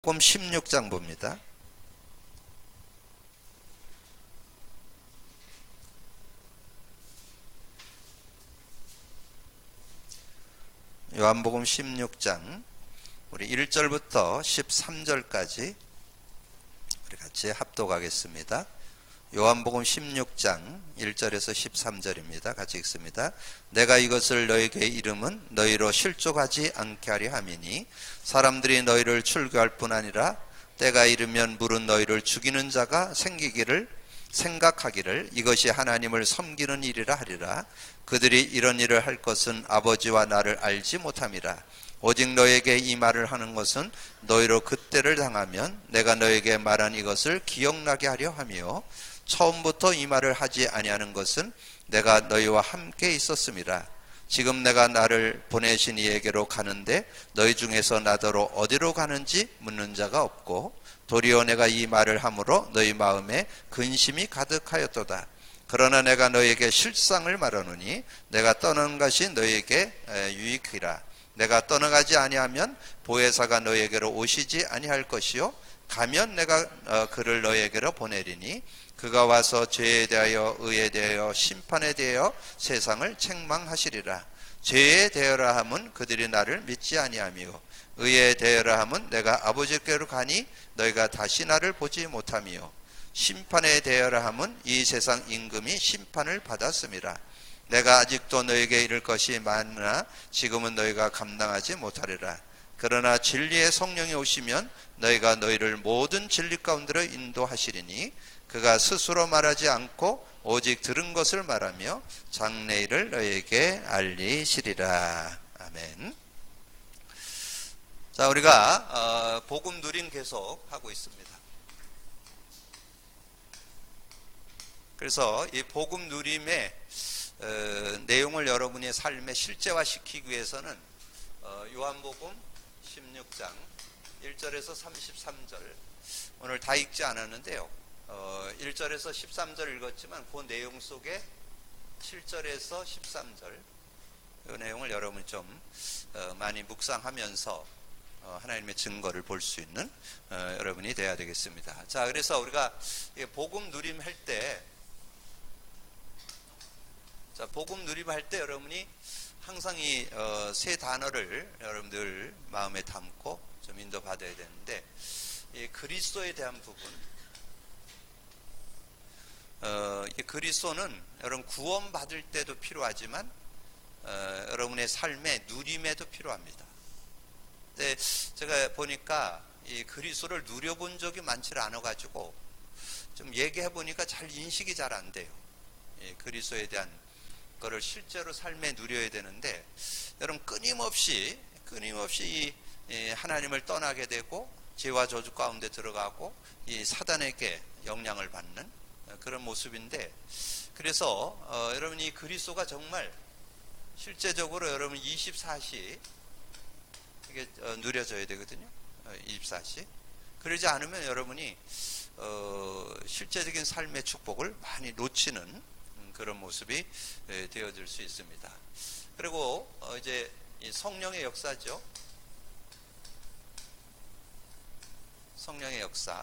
요한복음 16장 봅니다. 요한복음 16장 우리 1절부터 13절까지 우리 같이 합독하겠습니다. 요한복음 16장 1절에서 13절입니다. 같이 읽습니다. 내가 이것을 너에게 이름은 너희로 실족하지 않게 하려 함이니 사람들이 너희를 출교할 뿐 아니라 때가 이르면 물은 너희를 죽이는 자가 생기기를 생각하기를 이것이 하나님을 섬기는 일이라 하리라. 그들이 이런 일을 할 것은 아버지와 나를 알지 못함이라. 오직 너에게 이 말을 하는 것은 너희로 그때를 당하면 내가 너에게 말한 이것을 기억나게 하려 함이요 처음부터 이 말을 하지 아니하는 것은 내가 너희와 함께 있었음이라. 지금 내가 나를 보내신 이에게로 가는데 너희 중에서 나더러 어디로 가는지 묻는 자가 없고 도리어 내가 이 말을 함으로 너희 마음에 근심이 가득하였도다. 그러나 내가 너희에게 실상을 말하노니 내가 떠나는 것이 너희에게 유익이라. 내가 떠나가지 아니하면 보혜사가 너희에게로 오시지 아니할 것이요 가면 내가 그를 너희에게로 보내리니 그가 와서 죄에 대하여 의에 대하여 심판에 대하여 세상을 책망하시리라. 죄에 대하여라 함은 그들이 나를 믿지 아니하며 의에 대하여라 함은 내가 아버지께로 가니 너희가 다시 나를 보지 못하며 심판에 대하여라 함은 이 세상 임금이 심판을 받았음이라. 내가 아직도 너에게 이를 것이 많으나 지금은 너희가 감당하지 못하리라. 그러나 진리의 성령이 오시면 너희가 너희를 모든 진리 가운데로 인도하시리니 그가 스스로 말하지 않고 오직 들은 것을 말하며 장래일을 너희에게 알리시리라. 아멘. 자, 우리가 복음 누림 계속 하고 있습니다. 그래서 이 복음 누림의 내용을 여러분의 삶에 실제화시키기 위해서는 요한복음 16장 1절에서 33절 오늘 다 읽지 않았는데요. 1절에서 13절 읽었지만 그 내용 속에 7절에서 13절 이 내용을 여러분이 좀 많이 묵상하면서 하나님의 증거를 볼 수 있는 여러분이 되어야 되겠습니다. 자, 그래서 우리가 복음 누림 할 때 복음 누림할 때 여러분이 항상 이 세 단어를 여러분들 마음에 담고 좀 인도받아야 되는데 이 그리스도에 대한 부분, 이 그리스도는 여러분 구원 받을 때도 필요하지만 여러분의 삶의 누림에도 필요합니다. 근데 제가 보니까 이 그리스도를 누려본 적이 많지 않아가지고 좀 얘기해 보니까 잘 인식이 잘 안 돼요. 이 그리스도에 대한 거를 실제로 삶에 누려야 되는데 여러분 끊임없이 이 하나님을 떠나게 되고 죄와 저주 가운데 들어가고 이 사단에게 영향을 받는 그런 모습인데 그래서 여러분 이 그리스도가 정말 실제적으로 여러분 24시 이게 누려져야 되거든요. 24시. 그러지 않으면 여러분이 실제적인 삶의 축복을 많이 놓치는 그런 모습이 되어질 수 있습니다. 그리고 이제 이 성령의 역사죠. 성령의 역사.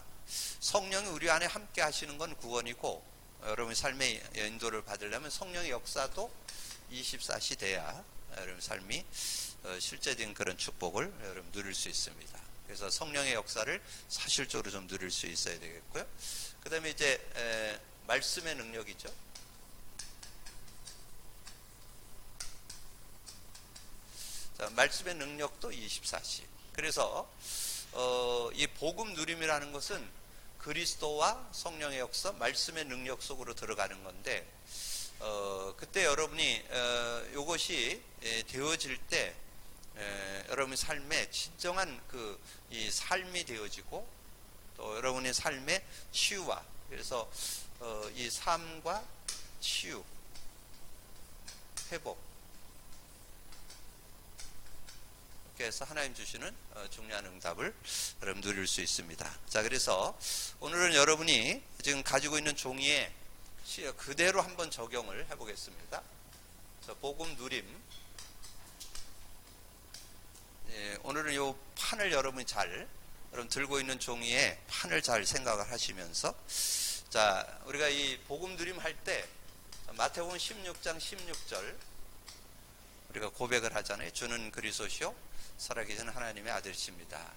성령이 우리 안에 함께 하시는 건 구원이고 여러분 삶의 인도를 받으려면 성령의 역사도 24시 돼야 여러분 삶이 실제적인 그런 축복을 여러분 누릴 수 있습니다. 그래서 성령의 역사를 사실적으로 좀 누릴 수 있어야 되겠고요. 그 다음에 이제 말씀의 능력이죠. 자, 말씀의 능력도 24시. 그래서 이 복음 누림이라는 것은 그리스도와 성령의 역사, 말씀의 능력 속으로 들어가는 건데 그때 여러분이 이것이 되어질 때 여러분의 삶에 진정한 이 삶이 되어지고 또 여러분의 삶의 치유와 그래서 이 삶과 치유, 회복 해서 하나님 주시는 중요한 응답을 여러분 누릴 수 있습니다. 자, 그래서 오늘은 여러분이 지금 가지고 있는 종이에 그대로 한번 적용을 해보겠습니다. 복음 누림. 오늘은 이 판을 여러분이 잘 여러분 들고 있는 종이에 판을 잘 생각을 하시면서, 자, 우리가 이 복음 누림 할 때 마태복음 16장 16절 우리가 고백을 하잖아요. 주는 그리스도시요 살아계신 하나님의 아들이십니다.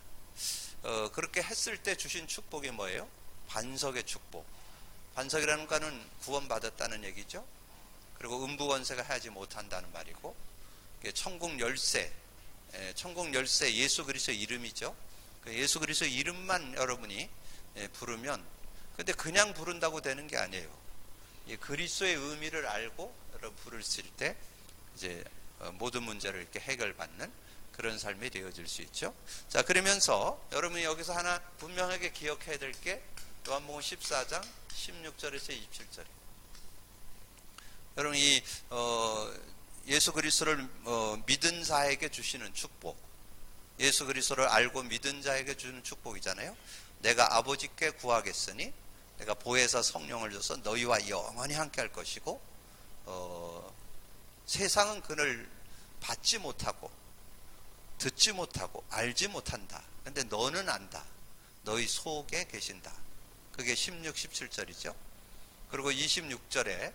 그렇게 했을 때 주신 축복이 뭐예요? 반석의 축복. 반석이라는 거는 구원받았다는 얘기죠. 그리고 음부권세가 하지 못한다는 말이고, 천국 열쇠, 천국 열쇠 예수 그리스도의 이름이죠. 예수 그리스도의 이름만 여러분이 부르면, 근데 그냥 부른다고 되는 게 아니에요. 그리스도의 의미를 알고 여러분 부르실 때 이제 모든 문제를 이렇게 해결받는 그런 삶이 되어질 수 있죠. 자, 그러면서 여러분이 여기서 하나 분명하게 기억해야 될 게 요한복음 14장 16절에서 27절. 여러분 이 예수 그리스도를 믿은 자에게 주시는 축복, 예수 그리스도를 알고 믿은 자에게 주는 축복이잖아요. 내가 아버지께 구하겠으니 내가 보혜사 성령을 줘서 너희와 영원히 함께 할 것이고, 세상은 그를 받지 못하고 듣지 못하고 알지 못한다. 근데 너는 안다. 너희 속에 계신다. 그게 16, 17절이죠. 그리고 26절에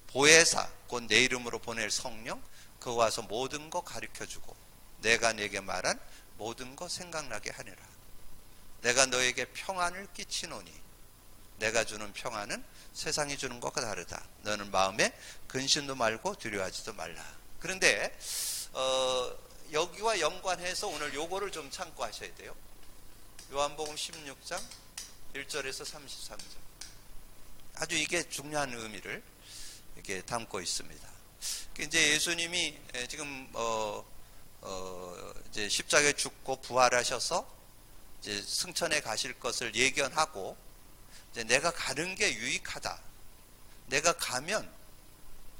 보혜사, 곧 내 이름으로 보낼 성령, 그거 와서 모든 거 가르쳐주고 내가 네게 말한 모든 거 생각나게 하리라. 내가 너에게 평안을 끼치노니 내가 주는 평안은 세상이 주는 것과 다르다. 너는 마음에 근심도 말고 두려워하지도 말라. 그런데 여기와 연관해서 오늘 요거를 좀 참고하셔야 돼요. 요한복음 16장 1절에서 33절. 아주 이게 중요한 의미를 이렇게 담고 있습니다. 이제 예수님이 지금 이제 십자가에 죽고 부활하셔서 이제 승천에 가실 것을 예견하고, 이제 내가 가는 게 유익하다. 내가 가면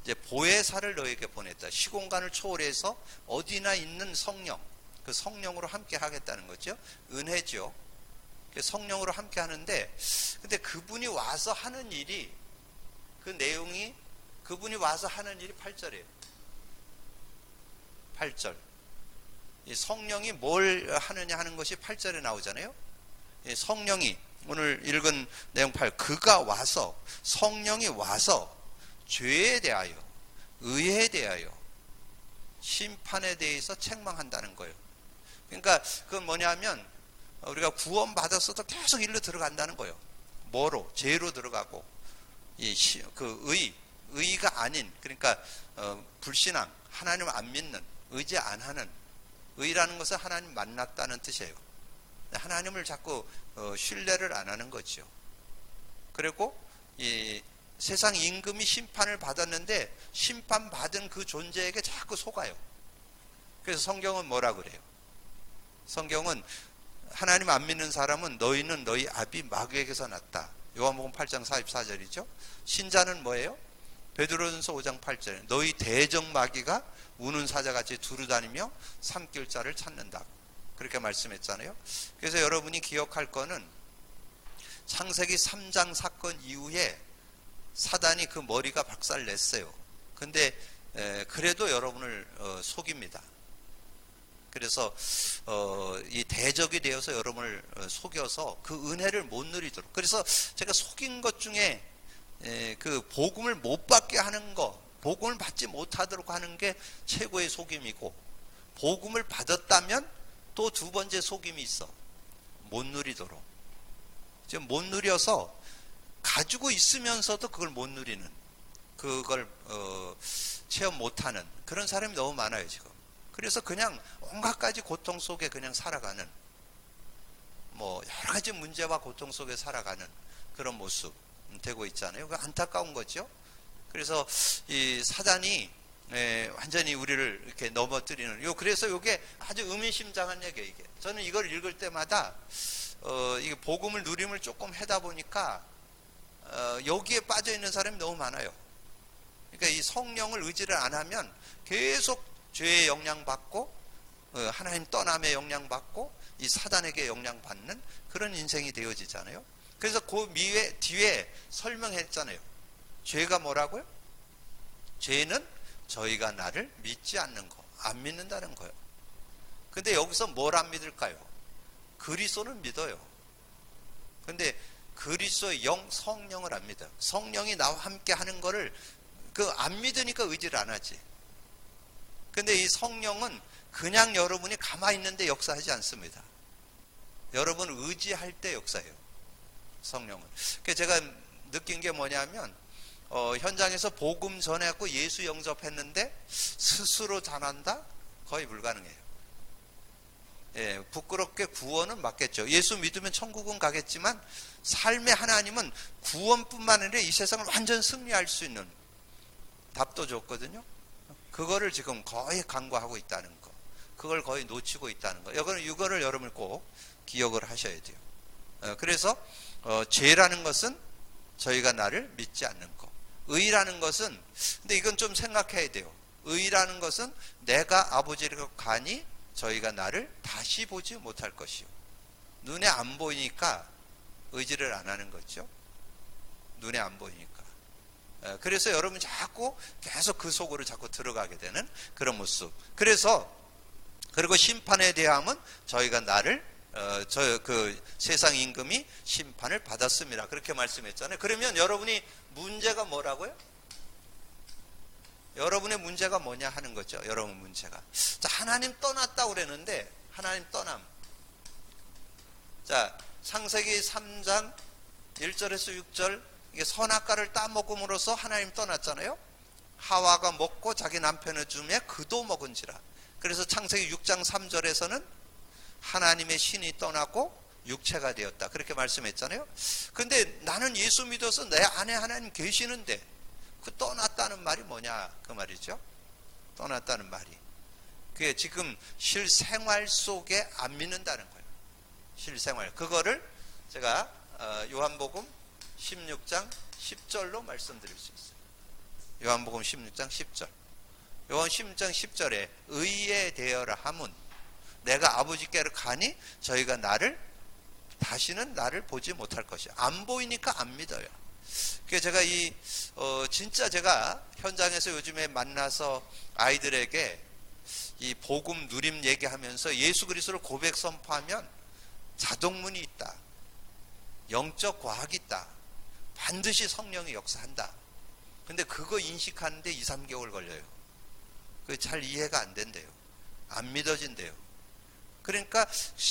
이제 보혜사를 너에게 보냈다. 시공간을 초월해서 어디나 있는 성령, 그 성령으로 함께 하겠다는 거죠. 은혜죠. 성령으로 함께 하는데, 근데 그분이 와서 하는 일이, 그 내용이, 그분이 와서 하는 일이 8절이에요. 8절. 이 성령이 뭘 하느냐 하는 것이 8절에 나오잖아요. 이 성령이, 오늘 읽은 내용 8, 그가 와서, 성령이 와서 죄에 대하여, 의에 대하여, 심판에 대해서 책망한다는 거예요. 그러니까 그건 뭐냐면 우리가 구원받았어도 계속 일로 들어간다는 거예요. 뭐로? 죄로 들어가고, 의가 아닌, 그러니까 불신앙, 하나님 안 믿는, 의지 안 하는, 의라는 것은 하나님 만났다는 뜻이에요. 하나님을 자꾸 신뢰를 안 하는 거죠. 그리고 이 세상 임금이 심판을 받았는데 심판받은 그 존재에게 자꾸 속아요. 그래서 성경은 뭐라 그래요? 성경은 하나님 안 믿는 사람은 너희는 너희 아비 마귀에게서 났다. 요한복음 8장 44절이죠. 신자는 뭐예요? 베드로전서 5장 8절. 너희 대적 마귀가 우는 사자같이 두루다니며 삼킬 자를 찾는다. 그렇게 말씀했잖아요. 그래서 여러분이 기억할 거는 창세기 3장 사건 이후에 사단이 그 머리가 박살냈어요. 근데 그래도 여러분을 속입니다. 그래서 이 대적이 되어서 여러분을 속여서 그 은혜를 못 누리도록. 그래서 제가 속인 것 중에 그 복음을 못 받게 하는 거, 복음을 받지 못하도록 하는 게 최고의 속임이고, 복음을 받았다면 또 두 번째 속임이 있어. 못 누리도록. 지금 못 누려서 가지고 있으면서도 그걸 못 누리는, 그걸 체험 못하는 그런 사람이 너무 많아요 지금. 그래서 그냥 온갖 가지 고통 속에 그냥 살아가는, 뭐 여러 가지 문제와 고통 속에 살아가는 그런 모습 되고 있잖아요. 그 안타까운 거죠. 그래서 이 사단이 완전히 우리를 이렇게 넘어뜨리는, 그래서 이게 아주 의미심장한 얘기예요. 이게 저는 이걸 읽을 때마다 이게 복음을 누림을 조금 하다 보니까 여기에 빠져 있는 사람이 너무 많아요. 그러니까 이 성령을 의지를 안 하면 계속 죄의 영향받고, 하나님 떠남의 영향받고, 이 사단에게 영향받는 그런 인생이 되어지잖아요. 그래서 그 뒤에 설명했잖아요. 죄가 뭐라고요? 죄는 저희가 나를 믿지 않는 거, 안 믿는다는 거예요. 근데 여기서 뭘 안 믿을까요? 그리스도는 믿어요. 근데 그리스도의 영, 성령을 안 믿어요. 성령이 나와 함께 하는 거를 안 믿으니까 의지를 안 하지. 근데 이 성령은 그냥 여러분이 가만히 있는데 역사하지 않습니다. 여러분 의지할 때 역사해요. 성령은. 그래서 제가 느낀 게 뭐냐면 현장에서 복음 전했고 예수 영접했는데 스스로 잘한다? 거의 불가능해요. 예, 부끄럽게 구원은 맞겠죠. 예수 믿으면 천국은 가겠지만 삶의 하나님은 구원뿐만 아니라 이 세상을 완전 승리할 수 있는 답도 줬거든요. 그거를 지금 거의 간과하고 있다는 거. 그걸 거의 놓치고 있다는 거. 이거를 여러분 꼭 기억을 하셔야 돼요. 그래서 죄라는 것은 저희가 나를 믿지 않는 거. 의라는 것은, 근데 이건 좀 생각해야 돼요. 의라는 것은 내가 아버지를 가니 저희가 나를 다시 보지 못할 것이요. 눈에 안 보이니까 의지를 안 하는 거죠. 눈에 안 보이니까. 그래서 여러분 자꾸 계속 그 속으로 자꾸 들어가게 되는 그런 모습. 그리고 심판에 대함은 저희가 나를 세상 임금이 심판을 받았습니다. 그렇게 말씀했잖아요. 그러면 여러분이 문제가 뭐라고요? 여러분의 문제가 뭐냐 하는 거죠. 여러분 문제가. 자, 하나님 떠났다고 그랬는데, 하나님 떠남. 자, 창세기 3장 1절에서 6절, 이게 선악과를 따먹음으로써 하나님 떠났잖아요. 하와가 먹고 자기 남편을 주며 그도 먹은지라. 그래서 창세기 6장 3절에서는 하나님의 신이 떠나고 육체가 되었다. 그렇게 말씀했잖아요. 근데 나는 예수 믿어서 내 안에 하나님 계시는데 그 떠났다는 말이 뭐냐 그 말이죠. 떠났다는 말이 그게 지금 실생활 속에 안 믿는다는 거예요. 실생활. 그거를 제가 요한복음 16장 10절로 말씀드릴 수 있어요. 요한복음 16장 10절. 요한 16장 10절에 의에 대하여 함은 내가 아버지께로 가니 저희가 다시는 나를 보지 못할 것이야. 안 보이니까 안 믿어요. 그래서 제가 진짜 제가 현장에서 요즘에 만나서 아이들에게 이 복음 누림 얘기하면서 예수 그리스도를 고백 선포하면 자동문이 있다. 영적 과학이 있다. 반드시 성령이 역사한다. 근데 그거 인식하는데 2, 3개월 걸려요. 그게 잘 이해가 안 된대요. 안 믿어진대요. 그러니까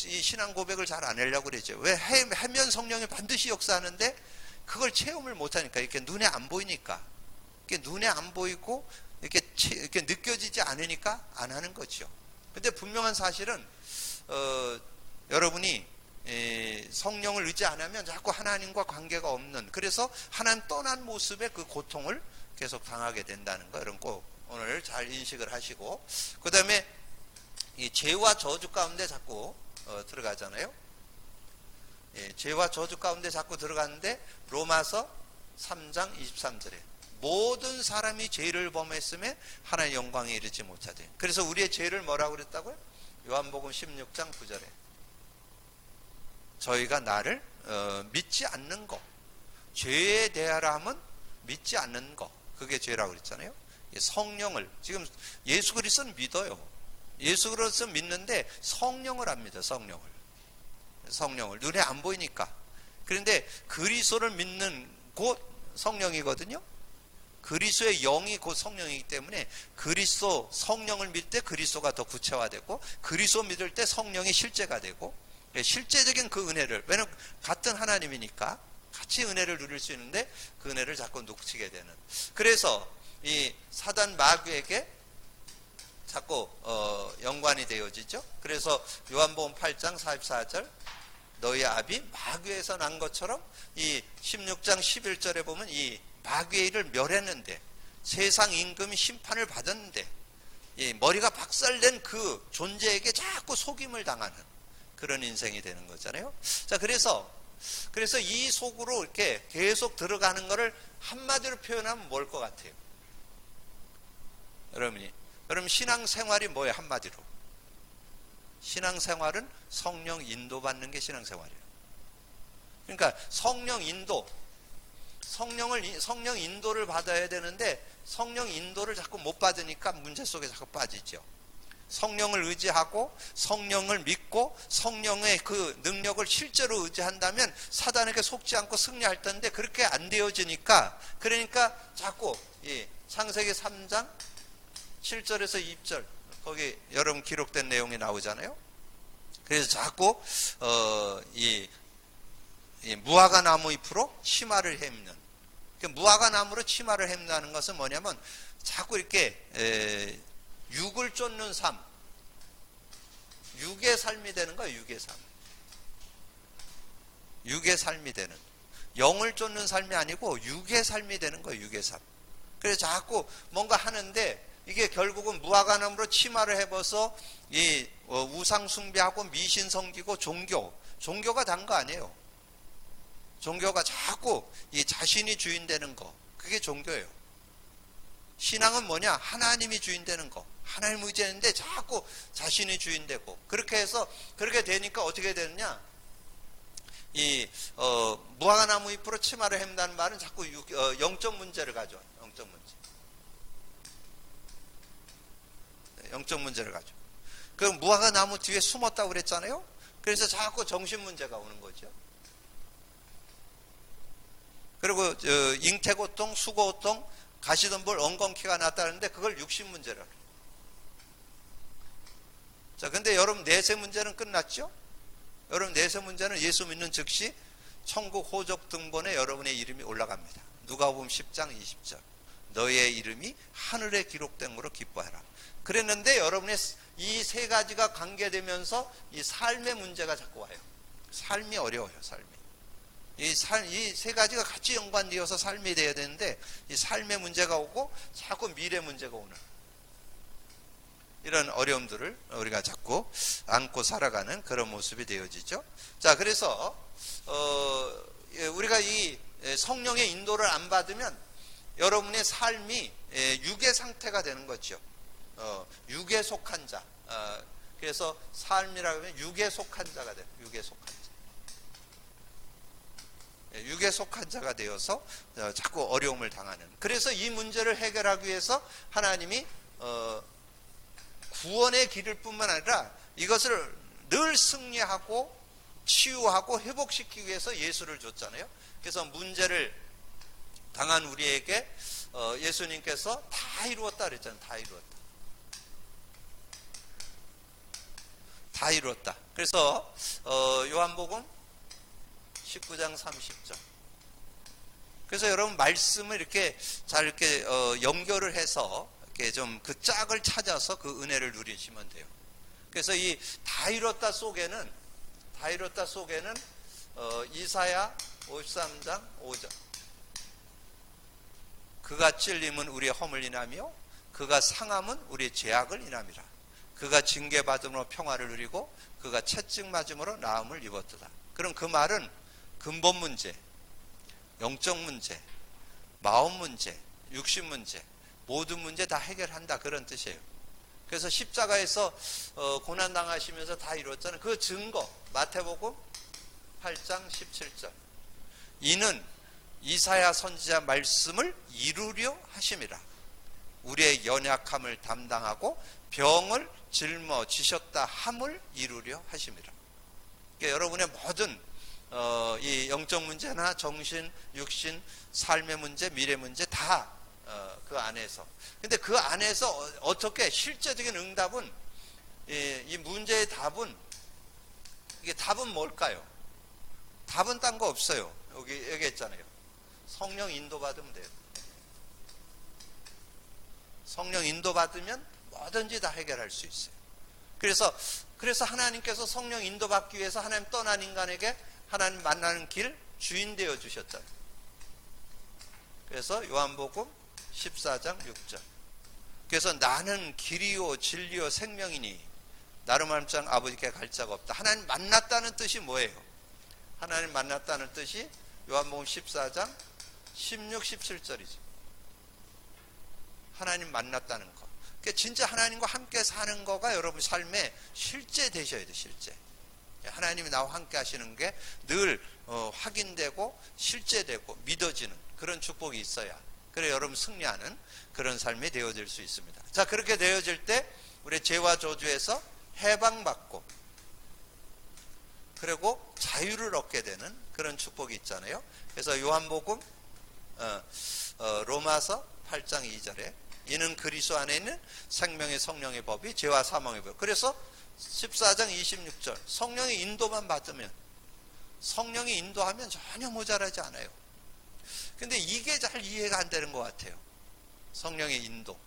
이 신앙 고백을 잘 안 하려고 그러죠. 왜? 해면 성령이 반드시 역사하는데 그걸 체험을 못하니까. 이렇게 눈에 안 보이니까. 이렇게 눈에 안 보이고 이렇게 느껴지지 않으니까 안 하는 거죠. 근데 분명한 사실은 여러분이 성령을 의지 안 하면 자꾸 하나님과 관계가 없는, 그래서 하나님 떠난 모습의 그 고통을 계속 당하게 된다는 거, 여러분 꼭 오늘 잘 인식을 하시고, 그 다음에 이 죄와 저주 가운데 자꾸 들어가잖아요. 죄와 저주 가운데 자꾸 들어가는데 로마서 3장 23절에 모든 사람이 죄를 범했음에 하나님의 영광에 이르지 못하되. 그래서 우리의 죄를 뭐라고 그랬다고요? 요한복음 16장 9절에 저희가 나를 믿지 않는 것, 죄에 대하라 함은 믿지 않는 것, 그게 죄라고 그랬잖아요. 성령을, 지금 예수 그리스도는 믿어요. 예수 그리스도 믿는데 성령을 안 믿어요. 성령을 눈에 안 보이니까. 그런데 그리스도를 믿는 곧 성령이거든요. 그리스도의 영이 곧 성령이기 때문에 그리스도 성령을 믿을 때 그리스도가 더 구체화되고, 그리스도 믿을 때 성령이 실제가 되고, 실제적인 그 은혜를, 왜냐하면 같은 하나님이니까 같이 은혜를 누릴 수 있는데 그 은혜를 자꾸 놓치게 되는. 그래서 이 사단 마귀에게 자꾸 연관이 되어지죠. 그래서 요한복음 8장 44절 너희 아비 마귀에서 난 것처럼, 이 16장 11절에 보면 이 마귀의 일을 멸했는데, 세상 임금이 심판을 받았는데 이 머리가 박살낸 그 존재에게 자꾸 속임을 당하는 그런 인생이 되는 거잖아요. 자, 그래서 이 속으로 이렇게 계속 들어가는 거를 한마디로 표현하면 뭘 것 같아요? 여러분 신앙생활이 뭐예요? 한마디로 신앙생활은 성령 인도받는 게 신앙생활이에요. 그러니까 성령 인도를 받아야 되는데 성령 인도를 자꾸 못 받으니까 문제 속에 자꾸 빠지죠. 성령을 의지하고 성령을 믿고 성령의 그 능력을 실제로 의지한다면 사단에게 속지 않고 승리할 텐데 그렇게 안 되어지니까, 그러니까 자꾸 이 창세기 3장 7절에서 2절 거기 여러분 기록된 내용이 나오잖아요. 그래서 자꾸 이 무화과 나무 잎으로 치마를 헵는, 무화과 나무로 치마를 헵는다는 것은 뭐냐면 자꾸 이렇게 육을 쫓는 삶, 육의 삶이 되는 거예요. 육의 삶, 육의 삶이 되는, 영을 쫓는 삶이 아니고 육의 삶이 되는 거예요. 육의 삶. 그래서 자꾸 뭔가 하는데 이게 결국은 무화과나무로 치마를 해봐서 이 우상 숭배하고 미신 섬기고 종교가 단 거 아니에요. 종교가 자꾸 이 자신이 주인 되는 거, 그게 종교예요. 신앙은 뭐냐? 하나님이 주인 되는 거, 하나님 의지했는데 자꾸 자신이 주인 되고, 그렇게 해서 그렇게 되니까 어떻게 되느냐? 이 무화과나무 잎으로 치마를 햄다는 말은 자꾸 영적 문제를 가져와요. 영적 문제를 가져. 그럼 무화과나무 뒤에 숨었다고 그랬잖아요. 그래서 자꾸 정신 문제가 오는 거죠. 그리고 잉태고통, 수고고통, 가시덤불, 엉겅퀴가 났다는데 그걸 육신 문제라 그래요. 자, 근데 여러분 내세 문제는 끝났죠? 여러분 내세 문제는 예수 믿는 즉시 천국 호적 등본에 여러분의 이름이 올라갑니다. 누가복음 10장 20절. 너의 이름이 하늘에 기록된으로 기뻐하라. 그랬는데 여러분의 이 세 가지가 관계되면서 이 삶의 문제가 자꾸 와요. 삶이 어려워요. 삶이. 이 세 가지가 같이 연관되어서 삶이 돼야 되는데 이 삶의 문제가 오고 자꾸 미래 문제가 오는 이런 어려움들을 우리가 자꾸 안고 살아가는 그런 모습이 되어지죠. 자, 그래서 우리가 이 성령의 인도를 안 받으면 여러분의 삶이 육의 상태가 되는 거죠. 육에 속한 자. 그래서 삶이라고 하면 육에 속한 자가 돼요. 육에 속한 자. 육에 속한 자가 되어서 자꾸 어려움을 당하는. 그래서 이 문제를 해결하기 위해서 하나님이 구원의 길을 뿐만 아니라 이것을 늘 승리하고 치유하고 회복시키기 위해서 예수를 줬잖아요. 그래서 문제를 당한 우리에게 예수님께서 다 이루었다 그랬잖아요. 다 이루었다. 다 이루었다. 그래서 요한복음 19장 30절. 그래서 여러분 말씀을 이렇게 잘 이렇게 연결을 해서 이렇게 좀 그 짝을 찾아서 그 은혜를 누리시면 돼요. 그래서 이 다 이뤘다 속에는 이사야 53장 5절. 그가 찔림은 우리의 허물 인하며 그가 상함은 우리의 죄악을 인함이라. 그가 징계받음으로 평화를 누리고 그가 채찍 맞음으로 나음을 입었도다. 그럼 그 말은 근본 문제, 영적 문제, 마음 문제, 육신 문제, 모든 문제 다 해결한다, 그런 뜻이에요. 그래서 십자가에서 고난당하시면서 다 이뤘잖아요. 그 증거 마태복음 8장 17절. 이는 이사야 선지자 말씀을 이루려 하심이라. 우리의 연약함을 담당하고 병을 짊어지셨다 함을 이루려 하심이라. 그러니까 여러분의 모든 이 영적 문제나 정신, 육신, 삶의 문제, 미래 문제 다 그 안에서. 근데 그 안에서 어떻게 실제적인 응답은 이 문제의 답은 이게 답은 뭘까요? 답은 딴 거 없어요. 여기 얘기했잖아요. 성령 인도 받으면 돼요. 성령 인도 받으면 뭐든지 다 해결할 수 있어요. 그래서 하나님께서 성령 인도 받기 위해서 하나님 떠난 인간에게 하나님 만나는 길 주인 되어 주셨잖아요. 그래서 요한복음 14장 6절. 그래서 나는 길이요 진리요 생명이니 나로 말미암아 아버지께 갈 자가 없다. 하나님 만났다는 뜻이 뭐예요? 하나님 만났다는 뜻이 요한복음 14장 16, 17절이죠. 하나님 만났다는 거. 그러니까 진짜 하나님과 함께 사는 거가 여러분 삶에 실제 되셔야 돼요. 실제. 하나님이 나와 함께 하시는 게 늘 확인되고 실제되고 믿어지는 그런 축복이 있어야 그래 여러분 승리하는 그런 삶이 되어질 수 있습니다. 자, 그렇게 되어질 때 우리 죄와 저주에서 해방받고 그리고 자유를 얻게 되는 그런 축복이 있잖아요. 그래서 요한복음 로마서 8장 2절에 이는 그리스도 안에 있는 생명의 성령의 법이 죄와 사망의 법. 그래서 14장 26절 성령의 인도만 받으면, 성령이 인도하면 전혀 모자라지 않아요. 근데 이게 잘 이해가 안 되는 것 같아요. 성령의 인도.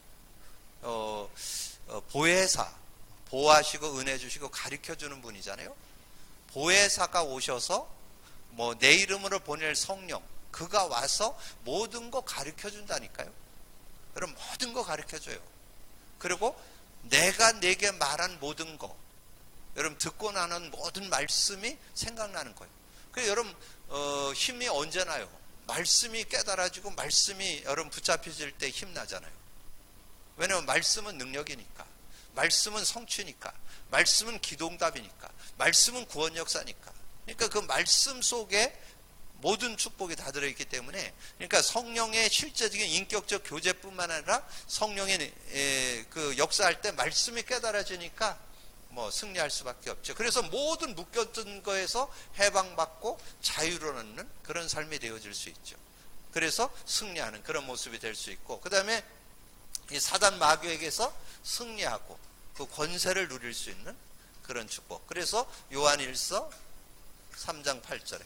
보혜사, 보호하시고 은혜 주시고 가르쳐 주는 분이잖아요. 보혜사가 오셔서 뭐 내 이름으로 보낼 성령, 그가 와서 모든 거 가르쳐 준다니까요. 그럼 모든 거 가르쳐 줘요. 그리고 내가 내게 말한 모든 거, 여러분 듣고 나는 모든 말씀이 생각나는 거예요. 그래서 여러분 힘이 언제 나요? 말씀이 깨달아지고 말씀이 여러분 붙잡혀질 때 힘나잖아요. 왜냐하면 말씀은 능력이니까, 말씀은 성취니까, 말씀은 기도응답이니까, 말씀은 구원 역사니까. 그러니까 그 말씀 속에 모든 축복이 다 들어있기 때문에, 그러니까 성령의 실제적인 인격적 교제뿐만 아니라 성령의 그 역사할 때 말씀이 깨달아지니까 뭐 승리할 수밖에 없죠. 그래서 모든 묶였던 거에서 해방받고 자유를 얻는 그런 삶이 되어질 수 있죠. 그래서 승리하는 그런 모습이 될 수 있고, 그 다음에 이 사단 마귀에게서 승리하고 그 권세를 누릴 수 있는 그런 축복. 그래서 요한일서 3장 8절에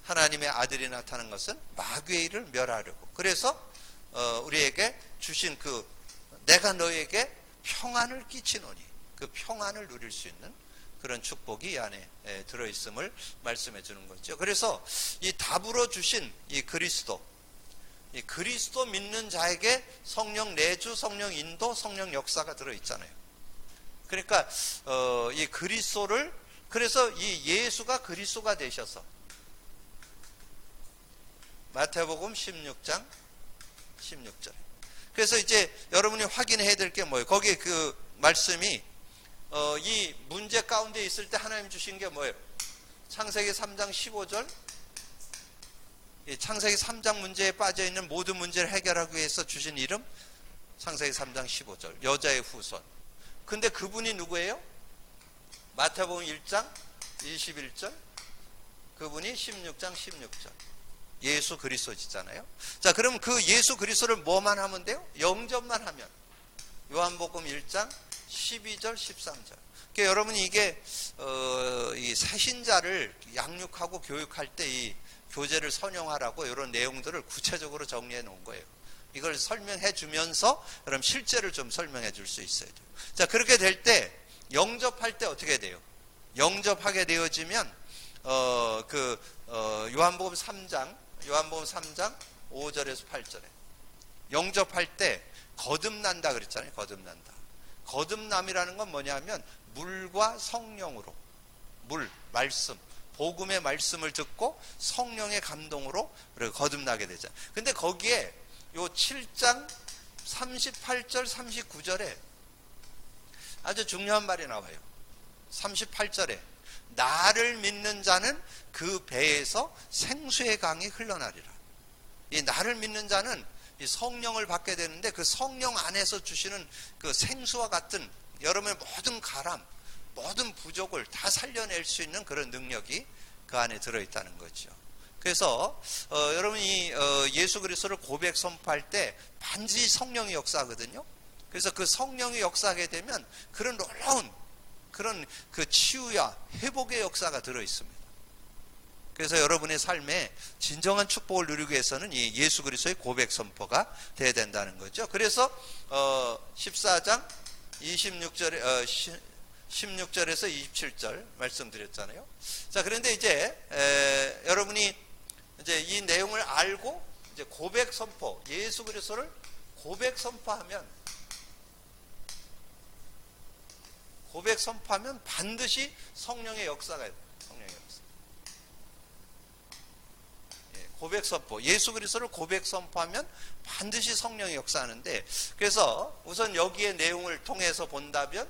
하나님의 아들이 나타난 것은 마귀의 일을 멸하려고. 그래서 우리에게 주신 그 내가 너에게 평안을 끼치노니, 그 평안을 누릴 수 있는 그런 축복이 이 안에 들어있음을 말씀해 주는 거죠. 그래서 이 답으로 주신 이 그리스도 믿는 자에게 성령 내주, 성령 인도, 성령 역사가 들어있잖아요. 그러니까 이 그리스도를, 그래서 이 예수가 그리스도가 되셔서 마태복음 16장 16절에, 그래서 이제 여러분이 확인해야 될 게 뭐예요? 거기에 그 말씀이 이 문제 가운데 있을 때 하나님 주신 게 뭐예요? 창세기 3장 15절, 창세기 3장 문제에 빠져있는 모든 문제를 해결하기 위해서 주신 이름, 창세기 3장 15절 여자의 후손. 근데 그분이 누구예요? 마태복음 1장 21절, 그분이 16장 16절 예수 그리스도시잖아요. 자, 그럼 그 예수 그리스도를 뭐만 하면 돼요? 영접만 하면. 요한복음 1장 12절 13절. 그러니까 여러분이 이게 이 새신자를 양육하고 교육할 때 이 교제를 선용하라고 이런 내용들을 구체적으로 정리해 놓은 거예요. 이걸 설명해 주면서 그럼 실제를 좀 설명해 줄 수 있어야 돼요. 자, 그렇게 될 때 영접할 때 어떻게 돼요? 영접하게 되어지면 요한복음 3장 5절에서 8절에 영접할 때 거듭난다 그랬잖아요. 거듭난다. 거듭남이라는 건 뭐냐면 물과 성령으로, 물, 말씀, 복음의 말씀을 듣고 성령의 감동으로 거듭나게 되죠. 근데 거기에 요 7장 38절 39절에 아주 중요한 말이 나와요. 38절에 나를 믿는 자는 그 배에서 생수의 강이 흘러나리라. 이 나를 믿는 자는 이 성령을 받게 되는데, 그 성령 안에서 주시는 그 생수와 같은 여러분의 모든 가람, 모든 부족을 다 살려낼 수 있는 그런 능력이 그 안에 들어있다는 거죠. 그래서 여러분이 예수 그리스도를 고백 선포할 때 반드시 성령이 역사하거든요. 그래서 그 성령이 역사하게 되면 그런 놀라운 그런 그 치유와 회복의 역사가 들어있습니다. 그래서 여러분의 삶에 진정한 축복을 누리기 위해서는 이 예수 그리스도의 고백 선포가 돼야 된다는 거죠. 그래서 14장 16절에서 27절 말씀드렸잖아요. 자, 그런데 이제 여러분이 이제 이 내용을 알고 이제 고백 선포, 예수 그리스도를 고백 선포하면 반드시 성령의 역사가 있어요. 성령의 역사. 고백 선포, 예수 그리스도를 고백 선포하면 반드시 성령의 역사하는데, 그래서 우선 여기의 내용을 통해서 본다면,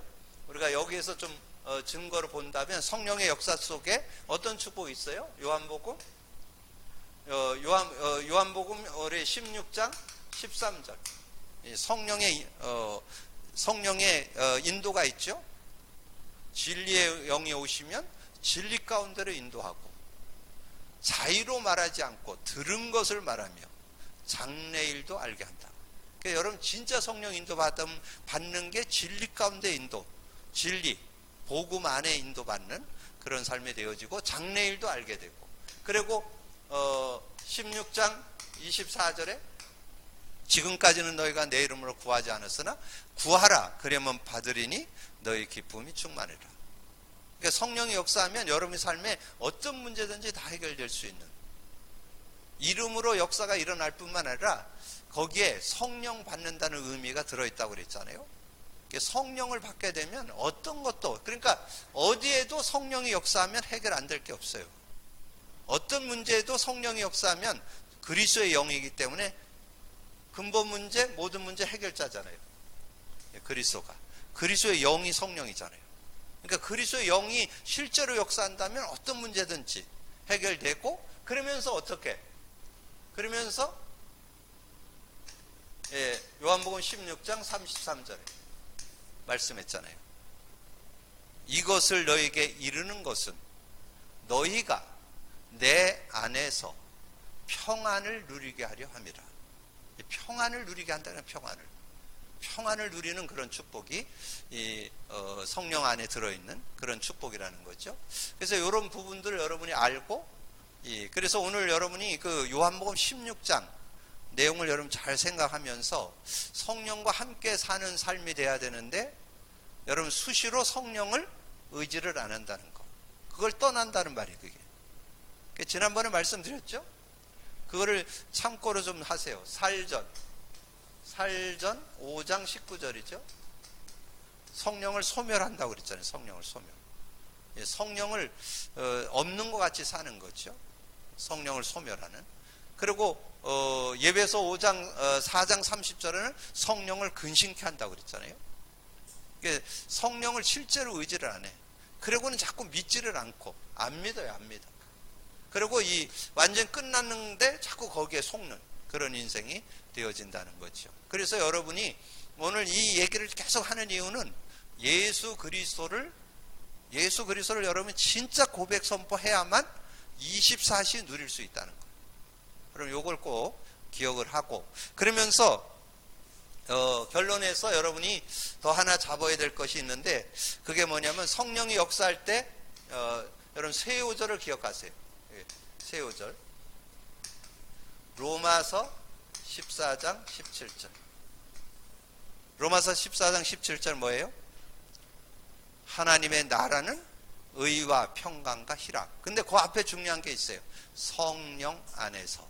우리가 여기에서 좀 증거를 본다면 성령의 역사 속에 어떤 축복이 있어요? 요한복음 우리 16장 13절 성령의 성령의 인도가 있죠. 진리의 영이 오시면 진리 가운데로 인도하고, 자의로 말하지 않고 들은 것을 말하며 장래일도 알게 한다. 그러니까 여러분 진짜 성령 인도 받는 게 진리 가운데 인도, 진리, 복음 안에 인도받는 그런 삶이 되어지고 장래일도 알게 되고, 그리고 16장 24절에 지금까지는 너희가 내 이름으로 구하지 않았으나 구하라 그러면 받으리니 너희 기쁨이 충만하리라. 그러니까 성령이 역사하면 여러분의 삶에 어떤 문제든지 다 해결될 수 있는, 이름으로 역사가 일어날 뿐만 아니라 거기에 성령 받는다는 의미가 들어있다고 그랬잖아요. 성령을 받게 되면 어떤 것도, 그러니까 어디에도 성령이 역사하면 해결 안 될 게 없어요. 어떤 문제에도 성령이 역사하면 그리스도의 영이기 때문에 근본 문제, 모든 문제 해결자잖아요. 그리스도가. 그리스도의 영이 성령이잖아요. 그러니까 그리스도의 영이 실제로 역사한다면 어떤 문제든지 해결되고, 그러면서 어떻게? 그러면서 요한복음 16장 33절에 말씀했잖아요. 이것을 너에게 이르는 것은 너희가 내 안에서 평안을 누리게 하려 함이라. 평안을 누리게 한다는, 평안을 누리는 그런 축복이 이 성령 안에 들어있는 그런 축복이라는 거죠. 그래서 이런 부분들을 여러분이 알고, 그래서 오늘 여러분이 그 요한복음 16장 내용을 여러분 잘 생각하면서 성령과 함께 사는 삶이 돼야 되는데, 여러분 수시로 성령을 의지를 안 한다는 거, 그걸 떠난다는 말이에요. 그게 지난번에 말씀드렸죠. 그거를 참고로 좀 하세요. 살전 5장 19절이죠. 성령을 소멸한다고 그랬잖아요. 성령을 소멸. 성령을 없는 것 같이 사는 거죠. 성령을 소멸하는. 그리고 예배서 4장 30절에는 성령을 근심케 한다고 그랬잖아요. 성령을 실제로 의지를 안 해. 그리고는 자꾸 믿지를 않고 안 믿어요. 안 믿어. 그리고 이 완전 끝났는데 자꾸 거기에 속는 그런 인생이 되어진다는 거죠. 그래서 여러분이 오늘 이 얘기를 계속 하는 이유는 예수 그리스도를 여러분이 진짜 고백 선포해야만 24시 누릴 수 있다는 거예요. 그럼 요걸 꼭 기억을 하고, 그러면서 결론에서 여러분이 더 하나 잡아야 될 것이 있는데, 그게 뭐냐면 성령이 역사할 때 여러분 세 요절을 기억하세요. 세 요절. 로마서 14장 17절. 로마서 14장 17절 뭐예요? 하나님의 나라는 의와 평강과 희락. 근데 그 앞에 중요한 게 있어요. 성령 안에서.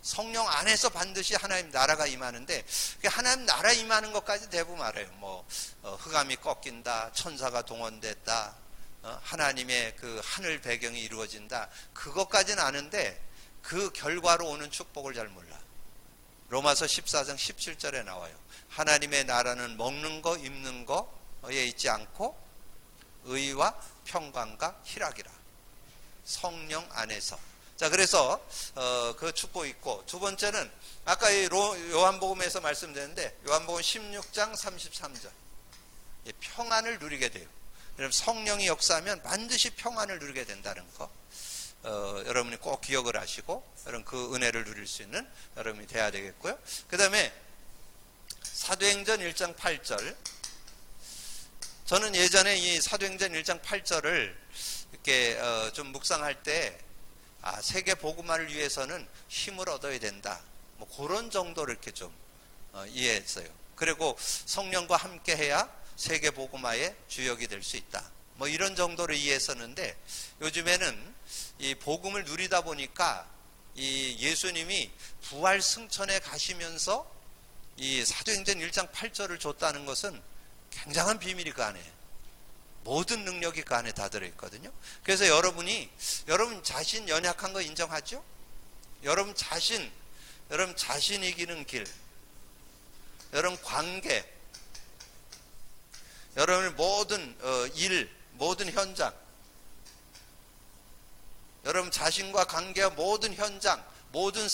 성령 안에서 반드시 하나님 나라가 임하는데, 하나님 나라 임하는 것까지 대부분 알아요. 흑암이 꺾인다, 천사가 동원됐다, 하나님의 그 하늘 배경이 이루어진다, 그것까지는 아는데 그 결과로 오는 축복을 잘 몰라. 로마서 14장 17절에 나와요. 하나님의 나라는 먹는 거 입는 거에 있지 않고 의와 평강과 희락이라. 성령 안에서. 자, 그래서 그 축복이 있고, 두 번째는 아까 이 요한복음에서 말씀드렸는데 요한복음 16장 33절. 평안을 누리게 돼요. 여러분 성령이 역사하면 반드시 평안을 누리게 된다는 거 여러분이 꼭 기억을 하시고, 여러분 그 은혜를 누릴 수 있는 여러분이 돼야 되겠고요. 그 다음에 사도행전 1장 8절. 저는 예전에 이 사도행전 1장 8절을 이렇게 좀 묵상할 때, 세계 복음화를 위해서는 힘을 얻어야 된다, 뭐 그런 정도로 이렇게 좀 이해했어요. 그리고 성령과 함께 해야 세계 복음화의 주역이 될 수 있다, 뭐 이런 정도로 이해했었는데, 요즘에는 이 복음을 누리다 보니까 이 예수님이 부활 승천에 가시면서 이 사도행전 1장 8절을 줬다는 것은 굉장한 비밀이 그 안에, 모든 능력이 그 안에 다 들어있거든요. 그래서 여러분 자신 연약한 거 인정하죠? 여러분 자신 이기는 길, 여러분 관계, 여러분의 모든 일, 모든 현장, 여러분 자신과 관계와 모든 현장, 모든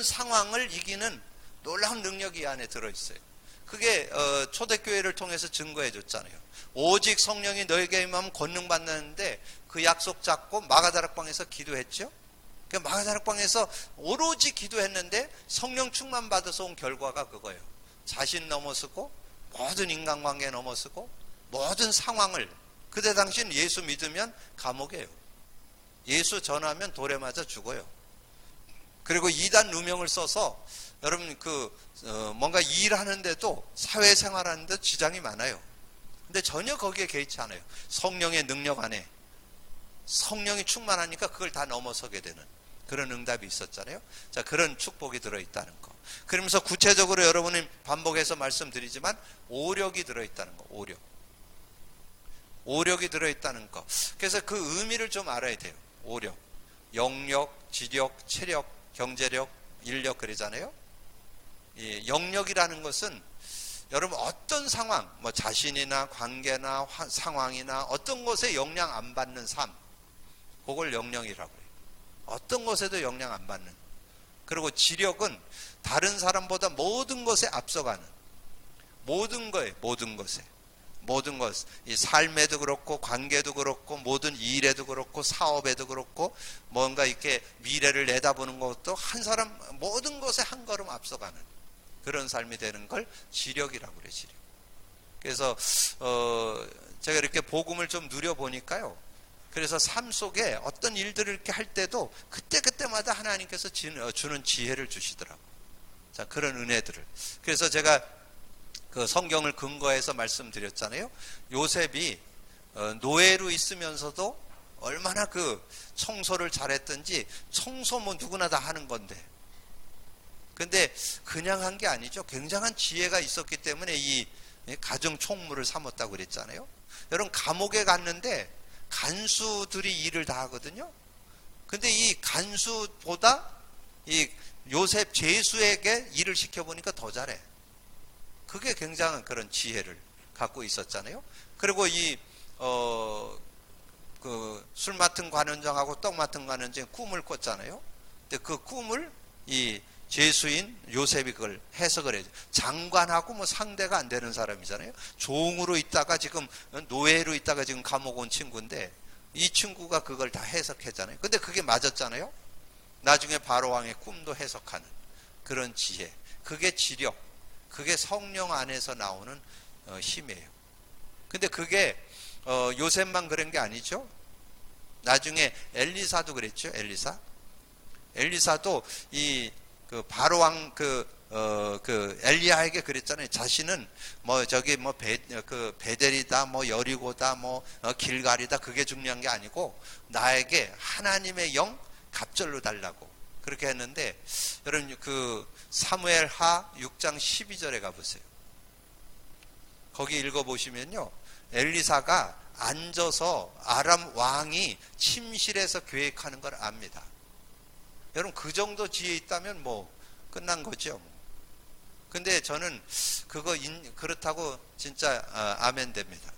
상황을 이기는 놀라운 능력이 이 안에 들어있어요. 그게 초대교회를 통해서 증거해 줬잖아요. 오직 성령이 너에게 임하면 권능 받는데 그 약속 잡고 마가다락방에서 기도했죠. 그 마가다락방에서 오로지 기도했는데 성령 충만 받아서 온 결과가 그거예요. 자신 넘어서고 모든 인간관계 넘어서고 모든 상황을, 그때 당시는 예수 믿으면 감옥이에요. 예수 전하면 돌에 맞아 죽어요. 그리고 이단 누명을 써서 여러분 뭔가 일하는데도 사회생활하는데 지장이 많아요. 근데 전혀 거기에 개의치 않아요. 성령의 능력 안에 성령이 충만하니까 그걸 다 넘어서게 되는 그런 응답이 있었잖아요. 자, 그런 축복이 들어있다는 거. 그러면서 구체적으로 여러분이 반복해서 말씀드리지만 오력이 들어있다는 거. 오력이 들어있다는 거. 그래서 그 의미를 좀 알아야 돼요. 오력, 영력, 지력, 체력, 경제력, 인력 그러잖아요. 이 영력이라는 것은 여러분 어떤 상황, 뭐 자신이나 관계나 상황이나 어떤 것에 영향 안 받는 삶, 그걸 영력이라고 해요. 어떤 것에도 영향 안 받는. 그리고 지력은 다른 사람보다 모든 것에 앞서가는, 모든 것에 모든 것, 이 삶에도 그렇고 관계도 그렇고 모든 일에도 그렇고 사업에도 그렇고 뭔가 이렇게 미래를 내다보는 것도 한 사람 모든 것에 한 걸음 앞서가는 그런 삶이 되는 걸 지력이라고 그래요. 지력. 그래서 제가 이렇게 복음을 좀 누려보니까요, 그래서 삶 속에 어떤 일들을 이렇게 할 때도 그때마다 하나님께서 주는 지혜를 주시더라고요. 자, 그런 은혜들을. 그래서 제가 그 성경을 근거해서 말씀드렸잖아요. 요셉이 노예로 있으면서도 얼마나 그 청소를 잘했던지, 청소 뭐 누구나 다 하는 건데, 근데 그냥 한 게 아니죠. 굉장한 지혜가 있었기 때문에 이 가정 총무를 삼았다고 그랬잖아요. 여러분, 감옥에 갔는데 간수들이 일을 다 하거든요. 근데 이 간수보다 이 요셉 제수에게 일을 시켜보니까 더 잘해. 그게 굉장한 그런 지혜를 갖고 있었잖아요. 그리고 술 맡은 관원장하고 떡 맡은 관원장이 꿈을 꿨잖아요. 근데 그 꿈을 이 제수인 요셉이 그걸 해석을 해요. 장관하고 뭐 상대가 안 되는 사람이잖아요. 종으로 있다가 지금 노예로 있다가 지금 감옥 온 친구인데 이 친구가 그걸 다 해석했잖아요. 근데 그게 맞았잖아요. 나중에 바로왕의 꿈도 해석하는 그런 지혜. 그게 지력. 그게 성령 안에서 나오는 힘이에요. 근데 그게 요셉만 그런 게 아니죠. 나중에 엘리사도 그랬죠. 엘리사도 그 바로왕 엘리야에게 그랬잖아요. 자신은 베델이다, 여리고다, 길갈이다, 그게 중요한 게 아니고 나에게 하나님의 영 갑절로 달라고 그렇게 했는데, 여러분 사무엘하 6장 12절에 가보세요. 거기 읽어보시면요, 엘리사가 앉아서 아람 왕이 침실에서 계획하는 걸 압니다. 여러분, 그 정도 지혜 있다면 끝난 거죠. 근데 저는 그렇다고 진짜 아멘 됩니다.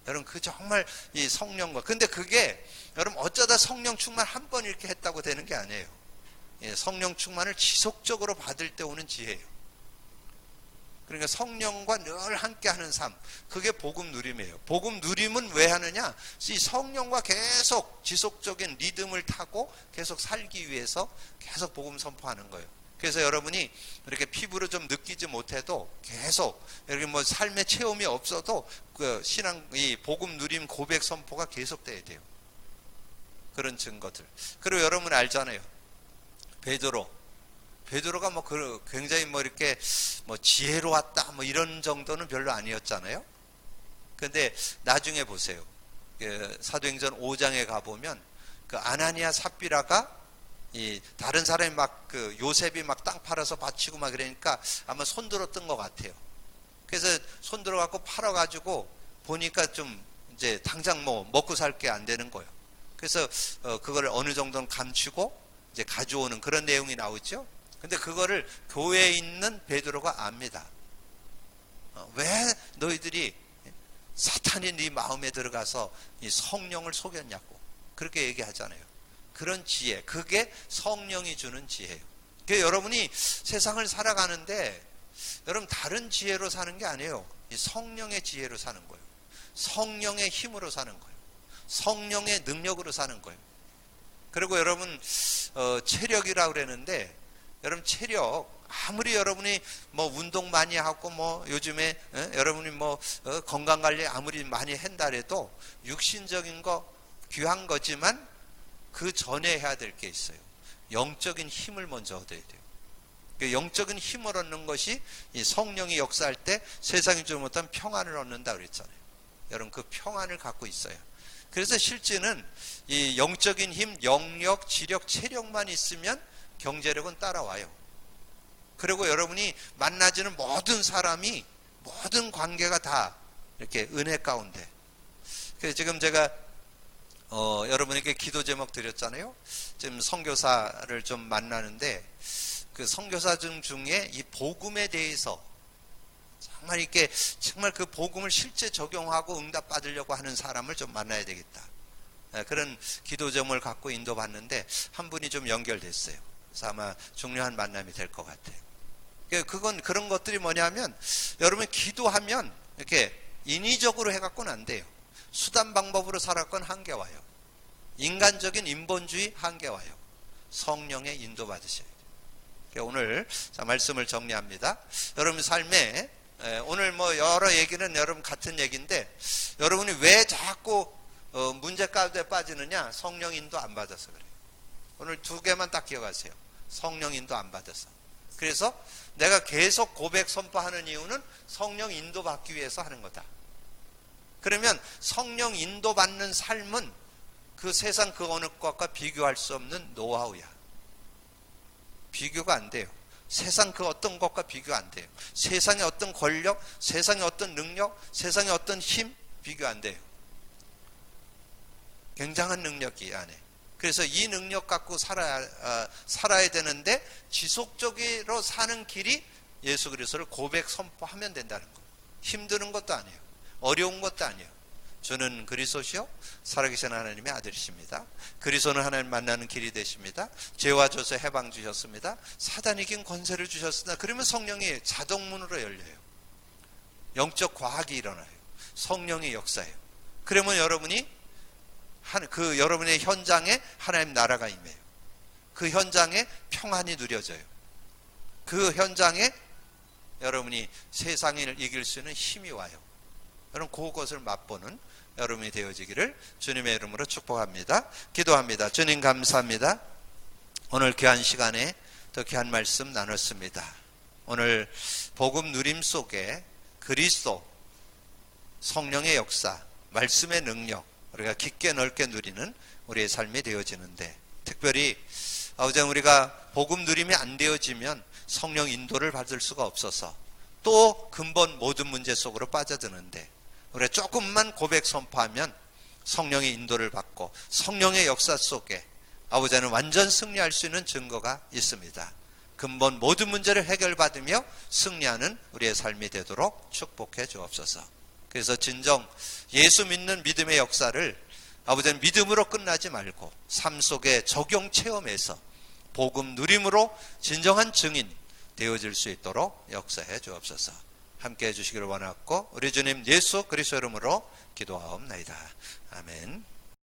여러분, 정말 이 성령과, 근데 그게 여러분 어쩌다 성령 충만 한 번 이렇게 했다고 되는 게 아니에요. 성령 충만을 지속적으로 받을 때 오는 지혜예요. 그러니까 성령과 늘 함께하는 삶, 그게 복음 누림이에요. 복음 누림은 왜 하느냐? 이 성령과 계속 지속적인 리듬을 타고 계속 살기 위해서 계속 복음 선포하는 거예요. 그래서 여러분이 이렇게 피부로 좀 느끼지 못해도 계속 이렇게 삶의 체험이 없어도 이 복음 누림 고백 선포가 계속돼야 돼요. 그런 증거들. 그리고 여러분 알잖아요. 베드로가 굉장히 이렇게 지혜로웠다 이런 정도는 별로 아니었잖아요. 근데 나중에 보세요. 사도행전 5장에 가보면 아나니아 삽비라가 다른 사람이 요셉이 땅 팔아서 바치고 그러니까 아마 손들었던 것 같아요. 그래서 손들어 갖고 팔아가지고 보니까 좀 이제 당장 먹고 살 게 안 되는 거예요. 그래서 그걸 어느 정도는 감추고 이제 가져오는 그런 내용이 나오죠. 근데 그거를 교회에 있는 베드로가 압니다. 왜 너희들이 사탄이 네 마음에 들어가서 이 성령을 속였냐고 그렇게 얘기하잖아요. 그런 지혜, 그게 성령이 주는 지혜예요. 여러분이 세상을 살아가는데 여러분 다른 지혜로 사는 게 아니에요. 이 성령의 지혜로 사는 거예요. 성령의 힘으로 사는 거예요. 성령의 능력으로 사는 거예요. 그리고 여러분 체력이라고 그랬는데 여러분 체력 아무리 여러분이 뭐 운동 많이 하고 뭐 요즘에 여러분이 뭐 건강 관리 아무리 많이 한다 해도 육신적인 거 귀한 거지만 그 전에 해야 될 게 있어요. 영적인 힘을 먼저 얻어야 돼요. 그 영적인 힘을 얻는 것이 이 성령이 역사할 때 세상이 주지 못한 평안을 얻는다 그랬잖아요. 여러분 그 평안을 갖고 있어요. 그래서 실제는 이 영적인 힘, 영력, 지력, 체력만 있으면 경제력은 따라와요. 그리고 여러분이 만나지는 모든 사람이 모든 관계가 다 이렇게 은혜 가운데. 그래서 지금 제가 여러분에게 기도 제목 드렸잖아요. 지금 선교사를 좀 만나는데 그 선교사 중에 이 복음에 대해서 정말 이렇게 정말 그 복음을 실제 적용하고 응답 받으려고 하는 사람을 좀 만나야 되겠다. 그런 기도 제목을 갖고 인도받는데 한 분이 좀 연결됐어요. 그래서 아마 중요한 만남이 될 것 같아요. 그건 그런 것들이 뭐냐면 여러분 기도하면 이렇게 인위적으로 해갖고는 안 돼요. 수단 방법으로 살았건 한계 와요. 인간적인 인본주의 한계 와요. 성령의 인도 받으셔야 돼요. 오늘 말씀을 정리합니다. 여러분 삶에 오늘 뭐 여러 얘기는 여러분 같은 얘기인데 여러분이 왜 자꾸 문제 가운데 빠지느냐? 성령 인도 안 받아서 그래요. 오늘 두 개만 딱 기억하세요. 성령 인도 안 받아서. 그래서 내가 계속 고백 선포하는 이유는 성령 인도 받기 위해서 하는 거다. 그러면 성령 인도 받는 삶은 그 세상 그 어느 것과 비교할 수 없는 노하우야. 비교가 안 돼요. 세상 그 어떤 것과 비교 안 돼요. 세상의 어떤 권력, 세상의 어떤 능력, 세상의 어떤 힘 비교 안 돼요. 굉장한 능력이 안에. 그래서 이 능력 갖고 살아야 되는데 지속적으로 사는 길이 예수 그리스도를 고백 선포하면 된다는 거예요. 힘드는 것도 아니에요. 어려운 것도 아니에요. 저는 그리스도시요 살아계신 하나님의 아들이십니다. 그리스도는 하나님 만나는 길이 되십니다. 죄와 저서 해방 주셨습니다. 사단이 이긴 권세를 주셨습니다. 그러면 성령이 자동문으로 열려요. 영적 과학이 일어나요. 성령의 역사예요. 그러면 여러분이 그 여러분의 현장에 하나님 나라가 임해요. 그 현장에 평안이 누려져요. 그 현장에 여러분이 세상을 이길 수 있는 힘이 와요. 여러분 그것을 맛보는 여러분이 되어지기를 주님의 이름으로 축복합니다. 기도합니다. 주님 감사합니다. 오늘 귀한 시간에 더 귀한 말씀 나눴습니다. 오늘 복음 누림 속에 그리스도 성령의 역사, 말씀의 능력 우리가 깊게 넓게 누리는 우리의 삶이 되어지는데 특별히 아버지 우리가 복음 누림이 안 되어지면 성령 인도를 받을 수가 없어서 또 근본 모든 문제 속으로 빠져드는데 우리가 조금만 고백 선포하면 성령의 인도를 받고 성령의 역사 속에 아버지는 완전 승리할 수 있는 증거가 있습니다. 근본 모든 문제를 해결받으며 승리하는 우리의 삶이 되도록 축복해 주옵소서. 그래서 진정 예수 믿는 믿음의 역사를 아버지는 믿음으로 끝나지 말고 삶 속에 적용 체험해서 복음 누림으로 진정한 증인 되어질 수 있도록 역사해 주옵소서. 함께 해주시기를 원하고 우리 주님 예수 그리스도 이름으로 기도하옵나이다. 아멘.